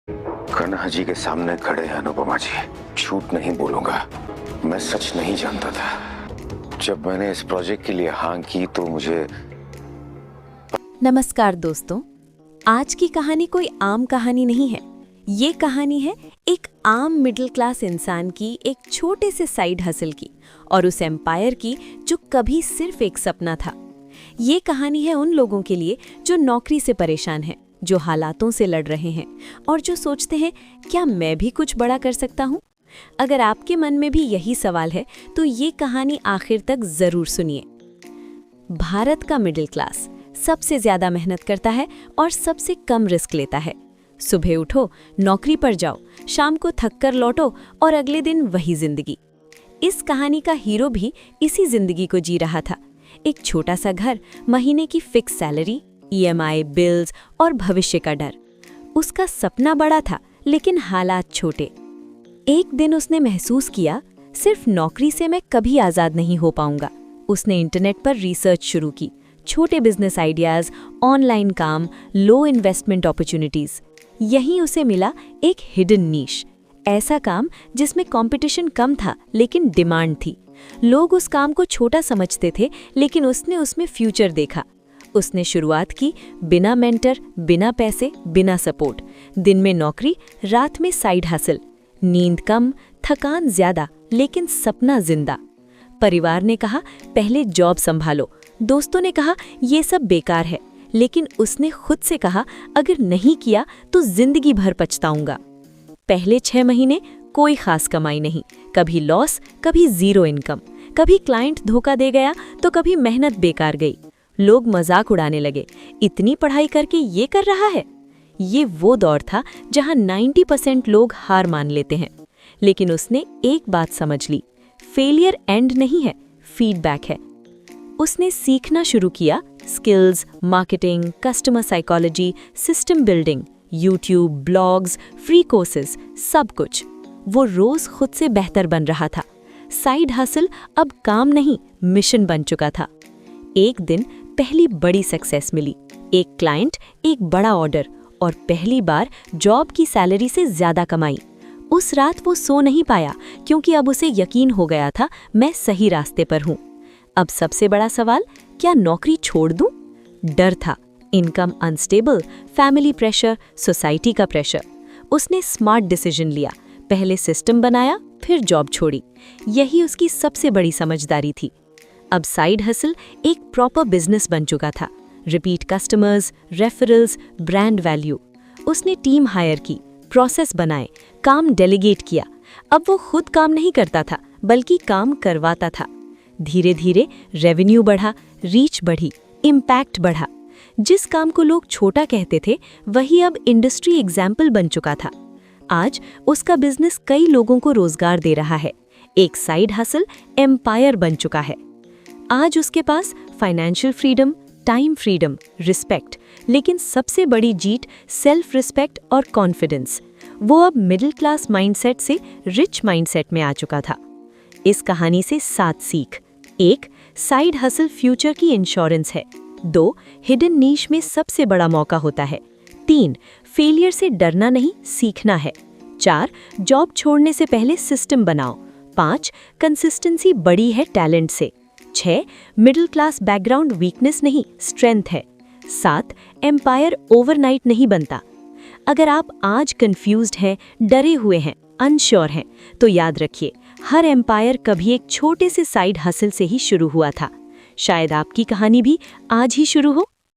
कन्हा जी के सामने खड़े हैं अनुपमा जी। झूठ नहीं बोलूंगा, मैं सच नहीं जानता था। जब मैंने इस प्रोजेक्ट के लिए हाँ की तो मुझे। नमस्कार दोस्तों, आज की कहानी कोई आम कहानी नहीं है। ये कहानी है एक आम मिडिल क्लास इंसान की, एक छोटे से साइड हसल की और उस एम्पायर की जो कभी सिर्फ एक सपना था। ये कहानी है उन लोगों के लिए जो नौकरी से परेशान हैं, जो हालातों से लड़ रहे हैं और जो सोचते हैं क्या मैं भी कुछ बड़ा कर सकता हूँ। अगर आपके मन में भी यही सवाल है तो ये कहानी आखिर तक जरूर सुनिए। भारत का मिडिल क्लास सबसे ज्यादा मेहनत करता है और सबसे कम रिस्क लेता है। सुबह उठो, नौकरी पर जाओ, शाम को थक कर लौटो और अगले दिन वही जिंदगी। इस कहानी का हीरो भी इसी जिंदगी को जी रहा था। एक छोटा सा घर, महीने की फिक्स सैलरी, ईएमआई, बिल्स और भविष्य का डर। उसका सपना बड़ा था लेकिन हालात छोटे। एक दिन उसने महसूस किया, सिर्फ नौकरी से मैं कभी आज़ाद नहीं हो पाऊंगा। उसने इंटरनेट पर रिसर्च शुरू की, छोटे बिजनेस आइडियाज़, ऑनलाइन काम, लो इन्वेस्टमेंट अपॉर्चुनिटीज़। यहीं उसे मिला एक हिडन नीश, ऐसा काम जिसमें कंपटीशन कम था लेकिन डिमांड थी। लोग उस काम को छोटा समझते थे लेकिन उसने उसमें फ्यूचर देखा। उसने शुरुआत की बिना मेंटर, बिना पैसे, बिना सपोर्ट। दिन में नौकरी, रात में साइड हसल। नींद कम, थकान ज्यादा, लेकिन सपना जिंदा। परिवार ने कहा पहले जॉब संभालो, दोस्तों ने कहा ये सब बेकार है, लेकिन उसने खुद से कहा अगर नहीं किया तो जिंदगी भर पछताऊंगा। पहले 6 महीने कोई खास कमाई नहीं, कभी लॉस, कभी जीरो इनकम, कभी क्लाइंट धोखा दे गया तो कभी मेहनत बेकार गई। लोग मजाक उड़ाने लगे, इतनी पढ़ाई करके ये कर रहा है। ये वो दौर था जहां 90% लोग हार मान लेते हैं। लेकिन उसने एक बात समझ ली, फेलियर एंड नहीं है, फीडबैक है। उसने सीखना शुरू किया, skills, marketing, customer psychology, system building, YouTube, blogs, free courses, सब कुछ। वो रोज खुद से बेहतर बन रहा था। साइड हसल अब काम नहीं, मिशन बन चुका था। एक दिन पहली बड़ी सक्सेस मिली, एक क्लाइंट, एक बड़ा ऑर्डर और पहली बार जॉब की सैलरी से ज्यादा कमाई। उस रात वो सो नहीं पाया क्योंकि अब उसे यकीन हो गया था मैं सही रास्ते पर हूँ। अब सबसे बड़ा सवाल, क्या नौकरी छोड़ दूं? डर था, income unstable, family pressure, society का प्रेशर। उसने स्मार्ट डिसीजन लिया, पहले सिस्टम बनाया, फिर जॉब छोड़ी। यही उसकी सबसे बड़ी समझदारी थी। अब साइड हसल एक प्रॉपर बिजनेस बन चुका था। Repeat customers, referrals, brand value. उसने टीम हायर की, प्रोसेस बनाए, काम डेलीगेट किया। अब वो खुद काम नहीं करता था बल्कि काम करवाता था। धीरे धीरे रेवेन्यू बढ़ा, रीच बढ़ी, इम्पैक्ट बढ़ा। जिस काम को लोग छोटा कहते थे वही अब इंडस्ट्री एग्जाम्पल बन चुका था। आज उसका बिजनेस कई लोगों को रोजगार दे रहा है। एक साइड हसल एम्पायर बन चुका है। आज उसके पास financial freedom, time freedom, respect, लेकिन सबसे बड़ी जीत सेल्फ रिस्पेक्ट और कॉन्फिडेंस। वो अब मिडिल क्लास माइंडसेट से रिच माइंडसेट में आ चुका था। इस कहानी से 7 सीख। 1. साइड हसल फ्यूचर की इंश्योरेंस है। 2. हिडन नीश में सबसे बड़ा मौका होता है। 3. फेलियर से डरना नहीं, सीखना है। 4. जॉब छोड़ने से पहले सिस्टम बनाओ। 5. कंसिस्टेंसी बड़ी है टैलेंट से। 6. मिडिल क्लास बैकग्राउंड वीकनेस नहीं, स्ट्रेंथ है। 7. एम्पायर ओवरनाइट नहीं बनता। अगर आप आज कंफ्यूज्ड हैं, डरे हुए हैं, अनश्योर हैं, तो याद रखिए हर एम्पायर कभी एक छोटे से साइड हसल से ही शुरू हुआ था। शायद आपकी कहानी भी आज ही शुरू हो।